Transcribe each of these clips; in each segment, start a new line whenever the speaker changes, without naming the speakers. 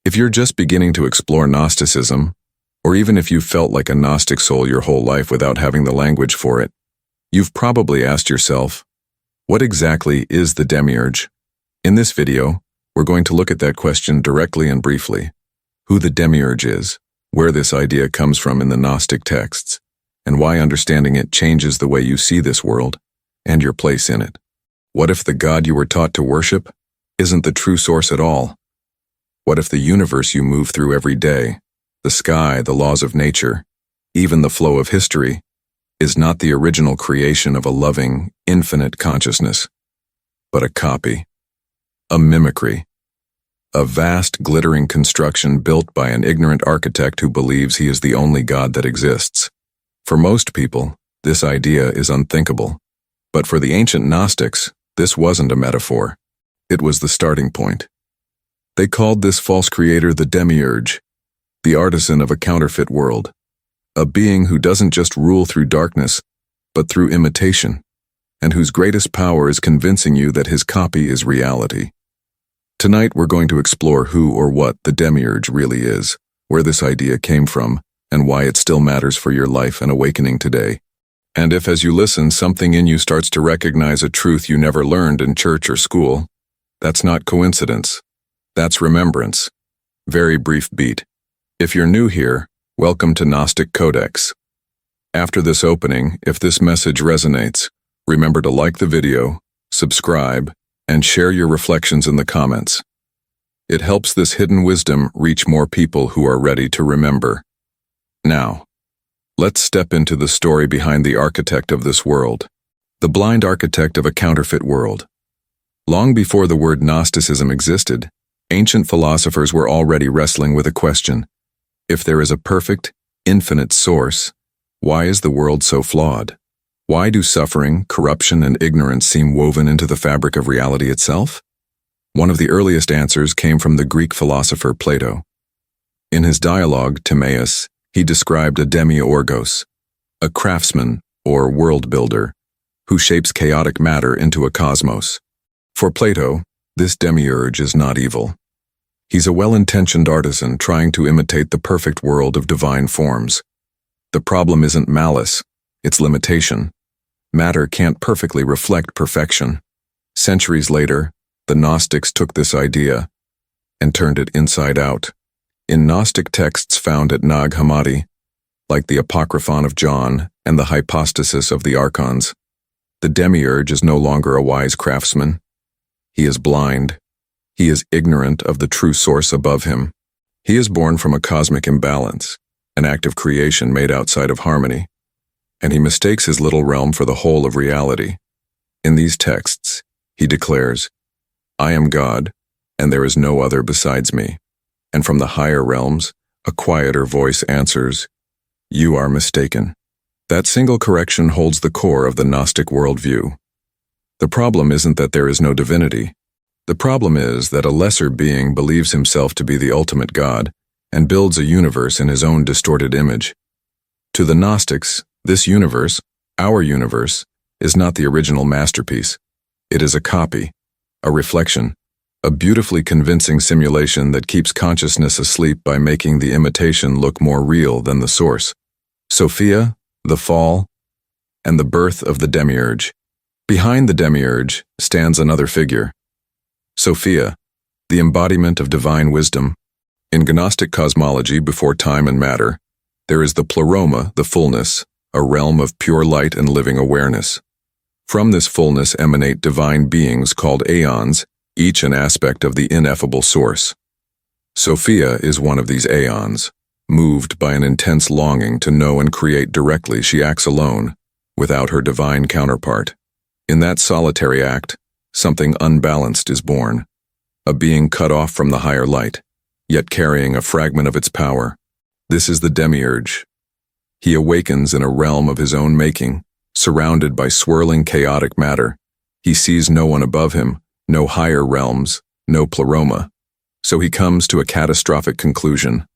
If you're just beginning to explore Gnosticism, or even if you've felt like a Gnostic soul your whole life without having the language for it, you've probably asked yourself, what exactly is the Demiurge? In this video, we're going to look at that question directly and briefly. Who the Demiurge is, where this idea comes from in the Gnostic texts, and why understanding it changes the way you see this world and your place in it. What if the God you were taught to worship isn't the true source at all? What if the universe you move through every day, the sky, the laws of nature, even the flow of history, is not the original creation of a loving, infinite consciousness, but a copy, a mimicry, a vast, glittering construction built by an ignorant architect who believes he is the only God that exists? For most people, this idea is unthinkable. But for the ancient Gnostics, this wasn't a metaphor. It was the starting point. They called this false creator the Demiurge, the artisan of a counterfeit world, a being who doesn't just rule through darkness, but through imitation, and whose greatest power is convincing you that his copy is reality. Tonight we're going to explore who or what the Demiurge really is, where this idea came from, and why it still matters for your life and awakening today. And if as you listen something in you starts to recognize a truth you never learned in church or school, that's not coincidence. That's remembrance. Very brief beat. If you're new here, welcome to Gnostic Codex. After this opening, if this message resonates, remember to like the video, subscribe, and share your reflections in the comments. It helps this hidden wisdom reach more people who are ready to remember. Now, let's step into the story behind the architect of this world, the blind architect of a counterfeit world. Long before the word Gnosticism existed, ancient philosophers were already wrestling with a question. If there is a perfect, infinite source, why is the world so flawed? Why do suffering, corruption, and ignorance seem woven into the fabric of reality itself? One of the earliest answers came from the Greek philosopher Plato. In his dialogue, Timaeus, he described a demiurgos, a craftsman or world builder, who shapes chaotic matter into a cosmos. For Plato, this demiurge is not evil. He's a well-intentioned artisan trying to imitate the perfect world of divine forms. The problem isn't malice, it's limitation. Matter can't perfectly reflect perfection. Centuries later, the Gnostics took this idea and turned it inside out. In Gnostic texts found at Nag Hammadi, like the Apocryphon of John and the Hypostasis of the Archons, the Demiurge is no longer a wise craftsman. He is blind. He is ignorant of the true source above him. He is born from a cosmic imbalance, an act of creation made outside of harmony, and he mistakes his little realm for the whole of reality. In these texts, he declares, "I am God, and there is no other besides me." And from the higher realms, a quieter voice answers, "You are mistaken." That single correction holds the core of the Gnostic worldview. The problem isn't that there is no divinity. The problem is that a lesser being believes himself to be the ultimate God and builds a universe in his own distorted image. To the Gnostics, this universe, our universe, is not the original masterpiece. It is a copy, a reflection, a beautifully convincing simulation that keeps consciousness asleep by making the imitation look more real than the source. Sophia, the fall, and the birth of the Demiurge. Behind the Demiurge stands another figure. Sophia, the embodiment of divine wisdom. In Gnostic cosmology, before time and matter, there is the pleroma, the fullness, a realm of pure light and living awareness. From this fullness emanate divine beings called aeons, each an aspect of the ineffable source. Sophia is one of these aeons. Moved by an intense longing to know and create directly, she acts alone, without her divine counterpart. In that solitary act, something unbalanced is born, a being cut off from the higher light, yet carrying a fragment of its power. This is the Demiurge. He awakens in a realm of his own making, surrounded by swirling chaotic matter. He sees no one above him, no higher realms, no pleroma. So he comes to a catastrophic conclusion.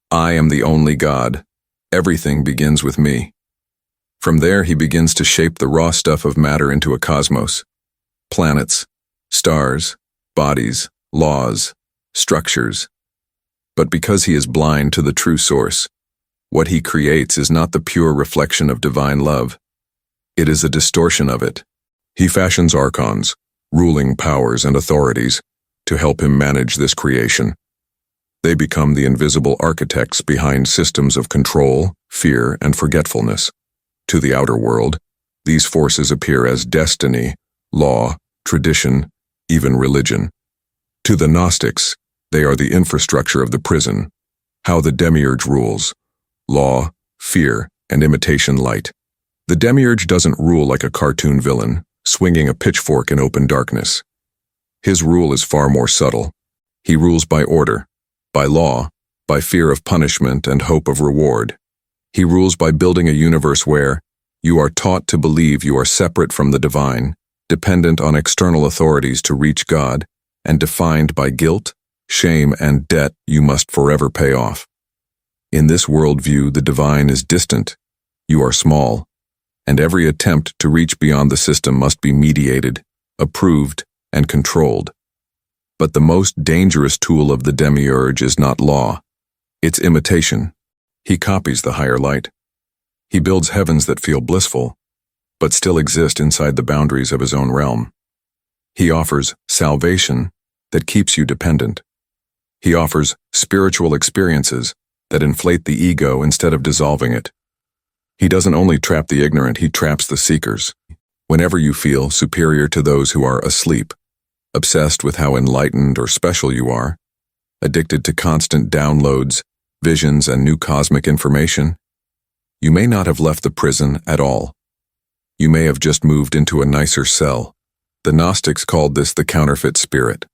I am the only God. Everything begins with me. From there he begins to shape the raw stuff of matter into a cosmos. Planets, stars, bodies, laws, structures. But because he is blind to the true source, what he creates is not the pure reflection of divine love. It is a distortion of it. He fashions Archons, ruling powers and authorities, to help him manage this creation. They become the invisible architects behind systems of control, fear, and forgetfulness. To the outer world, these forces appear as destiny, law, tradition, even religion. To the Gnostics, they are the infrastructure of the prison, how the Demiurge rules: law, fear, and imitation light. The Demiurge doesn't rule like a cartoon villain, swinging a pitchfork in open darkness. His rule is far more subtle. He rules by order, by law, by fear of punishment and hope of reward. He rules by building a universe where you are taught to believe you are separate from the divine, dependent on external authorities to reach God, and defined by guilt, shame, and debt you must forever pay off. In this worldview, the divine is distant, you are small, and every attempt to reach beyond the system must be mediated, approved, and controlled. But the most dangerous tool of the Demiurge is not law, it's imitation. He copies the higher light. He builds heavens that feel blissful, but still exist inside the boundaries of his own realm. He offers salvation that keeps you dependent. He offers spiritual experiences that inflate the ego instead of dissolving it. He doesn't only trap the ignorant, he traps the seekers. Whenever you feel superior to those who are asleep, obsessed with how enlightened or special you are, addicted to constant downloads, visions, and new cosmic information, you may not have left the prison at all. You may have just moved into a nicer cell. The Gnostics called this the counterfeit spirit,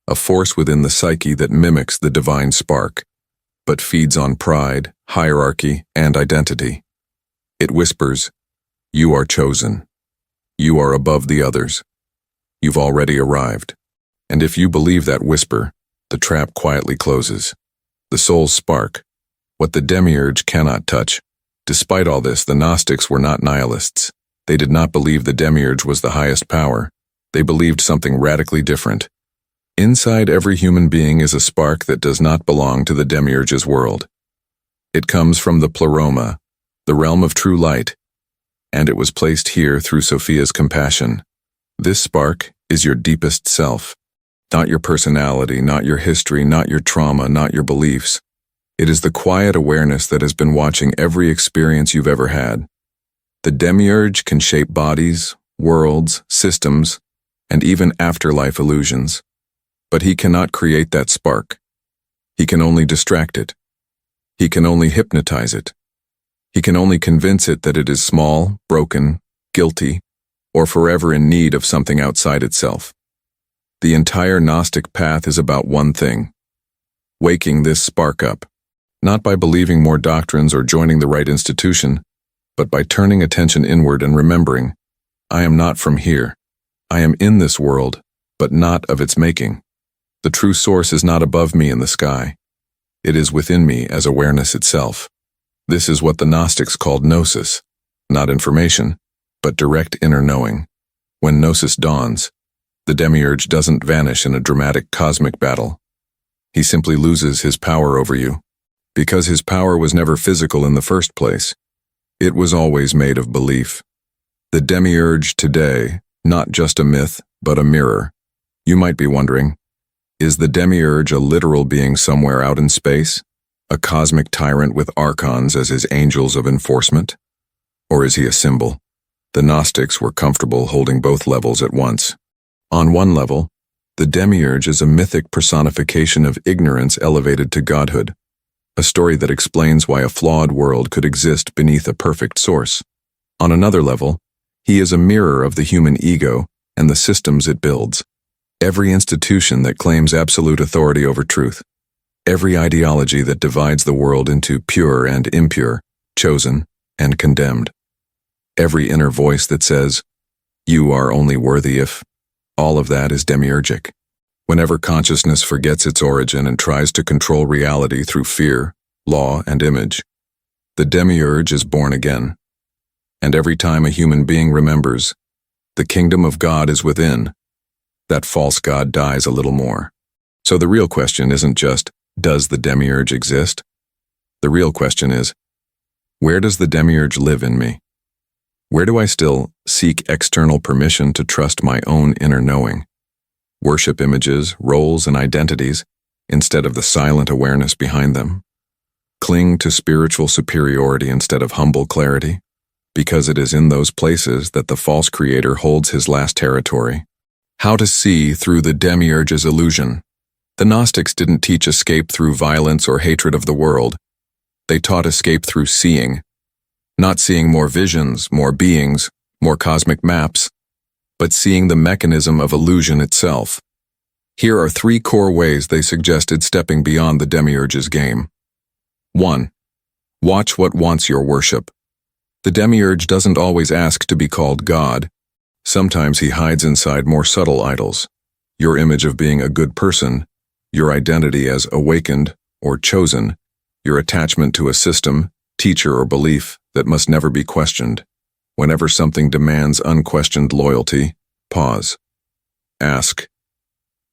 a force within the psyche that mimics the divine spark, but feeds on pride, hierarchy, and identity. It whispers, "You are chosen. You are above the others. You've already arrived." And if you believe that whisper, the trap quietly closes. The soul's spark, what the Demiurge cannot touch. Despite all this, the Gnostics were not nihilists. They did not believe the Demiurge was the highest power. They believed something radically different. Inside every human being is a spark that does not belong to the Demiurge's world. It comes from the pleroma, the realm of true light, and it was placed here through Sophia's compassion. This spark is your deepest self. Not your personality, not your history, not your trauma, not your beliefs. It is the quiet awareness that has been watching every experience you've ever had. The Demiurge can shape bodies, worlds, systems, and even afterlife illusions. But he cannot create that spark. He can only distract it. He can only hypnotize it. He can only convince it that it is small, broken, guilty, or forever in need of something outside itself. The entire Gnostic path is about one thing: waking this spark up, not by believing more doctrines or joining the right institution, but by turning attention inward and remembering, I am not from here. I am in this world, but not of its making. The true source is not above me in the sky. It is within me as awareness itself. This is what the Gnostics called Gnosis, not information, but direct inner knowing. When Gnosis dawns, the Demiurge doesn't vanish in a dramatic cosmic battle. He simply loses his power over you. Because his power was never physical in the first place, it was always made of belief. The Demiurge today, not just a myth, but a mirror. You might be wondering, is the Demiurge a literal being somewhere out in space? A cosmic tyrant with Archons as his angels of enforcement? Or is he a symbol? The Gnostics were comfortable holding both levels at once. On one level, the Demiurge is a mythic personification of ignorance elevated to godhood, a story that explains why a flawed world could exist beneath a perfect source. On another level, he is a mirror of the human ego and the systems it builds. Every institution that claims absolute authority over truth. Every ideology that divides the world into pure and impure, chosen and condemned. Every inner voice that says, "You are only worthy if..." All of that is demiurgic. Whenever consciousness forgets its origin and tries to control reality through fear, law, and image, the Demiurge is born again. And every time a human being remembers, the kingdom of God is within, that false god dies a little more. So the real question isn't just, Does the Demiurge exist? The real question is, where does the Demiurge live in me? Where do I still seek external permission to trust my own inner knowing? Worship images, roles, and identities instead of the silent awareness behind them? Cling to spiritual superiority instead of humble clarity? Because it is in those places that the false creator holds his last territory. How to see through the Demiurge's illusion. The Gnostics didn't teach escape through violence or hatred of the world. They taught escape through seeing. Not seeing more visions, more beings, more cosmic maps, but seeing the mechanism of illusion itself. Here are 3 core ways they suggested stepping beyond the Demiurge's game. 1. Watch what wants your worship. The Demiurge doesn't always ask to be called God. Sometimes he hides inside more subtle idols. Your image of being a good person, your identity as awakened or chosen, your attachment to a system, teacher, or belief that must never be questioned. Whenever something demands unquestioned loyalty, pause. Ask,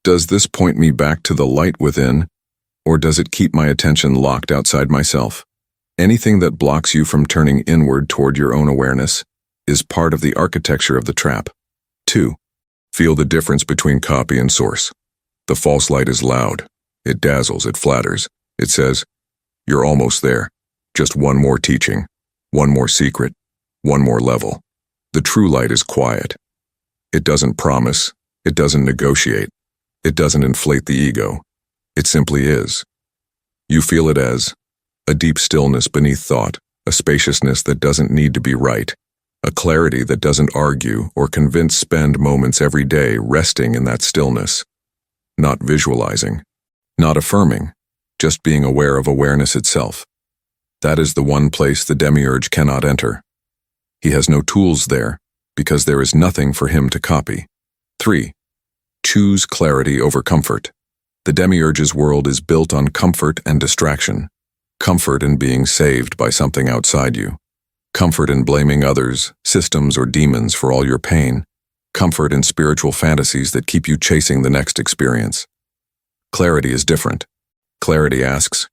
does this point me back to the light within, or does it keep my attention locked outside myself? Anything that blocks you from turning inward toward your own awareness is part of the architecture of the trap. 2. Feel the difference between copy and source. The false light is loud. It dazzles, it flatters. It says, you're almost there. Just one more teaching, one more secret, one more level. The true light is quiet. It doesn't promise. It doesn't negotiate. It doesn't inflate the ego. It simply is. You feel it as a deep stillness beneath thought, a spaciousness that doesn't need to be right, a clarity that doesn't argue or convince. Spend moments every day resting in that stillness, not visualizing, not affirming, just being aware of awareness itself. That is the one place the Demiurge cannot enter. He has no tools there, because there is nothing for him to copy. 3. Choose clarity over comfort. The Demiurge's world is built on comfort and distraction. Comfort in being saved by something outside you. Comfort in blaming others, systems, or demons for all your pain. Comfort in spiritual fantasies that keep you chasing the next experience. Clarity is different. Clarity asks,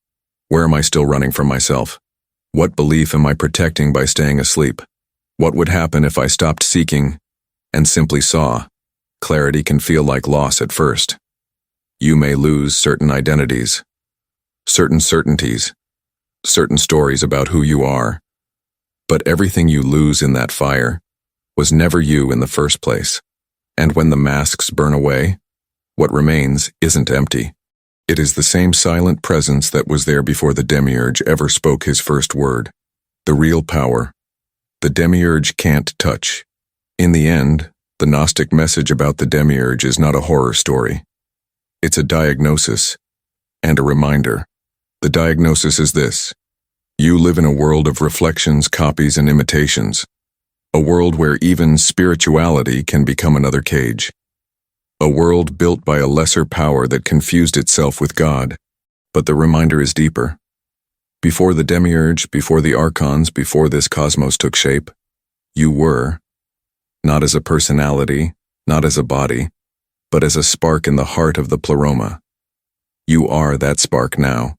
where am I still running from myself? What belief am I protecting by staying asleep? What would happen if I stopped seeking and simply saw? Clarity can feel like loss at first. You may lose certain identities, certain certainties, certain stories about who you are, but everything you lose in that fire was never you in the first place. And when the masks burn away, what remains isn't empty. It is the same silent presence that was there before the Demiurge ever spoke his first word. The real power. The Demiurge can't touch. In the end, the Gnostic message about the Demiurge is not a horror story. It's a diagnosis and a reminder. The diagnosis is this: you live in a world of reflections, copies, and imitations. A world where even spirituality can become another cage. A world built by a lesser power that confused itself with God. But the reminder is deeper. Before the Demiurge, before the Archons, before this cosmos took shape, you were, not as a personality, not as a body, but as a spark in the heart of the pleroma. You are that spark now.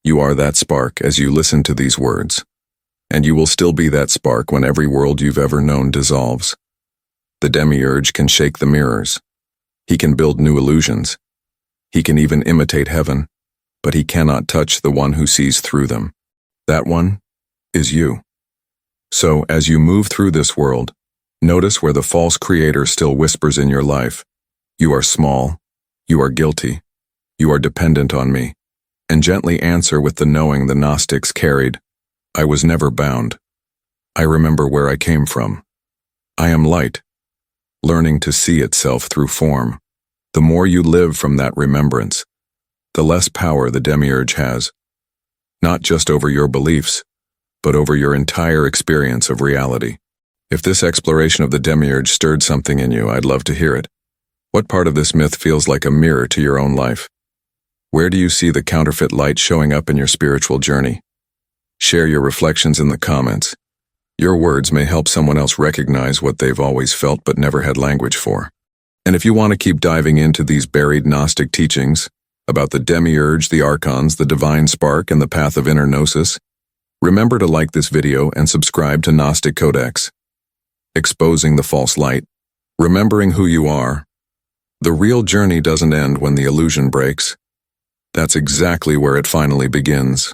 You are that spark as you listen to these words. And you will still be that spark when every world you've ever known dissolves. The Demiurge can shake the mirrors. He can build new illusions. He can even imitate heaven, but he cannot touch the one who sees through them. That one is you. So, as you move through this world, notice where the false creator still whispers in your life. You are small. You are guilty. You are dependent on me. And gently answer with the knowing the Gnostics carried. I was never bound. I remember where I came from. I am light, learning to see itself through form. The more you live from that remembrance, the less power the Demiurge has, not just over your beliefs, but over your entire experience of reality. If this exploration of the Demiurge stirred something in you, I'd love to hear it. What part of this myth feels like a mirror to your own life? Where do you see the counterfeit light showing up in your spiritual journey? Share your reflections in the comments. Your words may help someone else recognize what they've always felt but never had language for. And if you want to keep diving into these buried Gnostic teachings, about the Demiurge, the Archons, the divine spark, and the path of inner Gnosis, remember to like this video and subscribe to Gnostic Codex. Exposing the false light. Remembering who you are. The real journey doesn't end when the illusion breaks. That's exactly where it finally begins.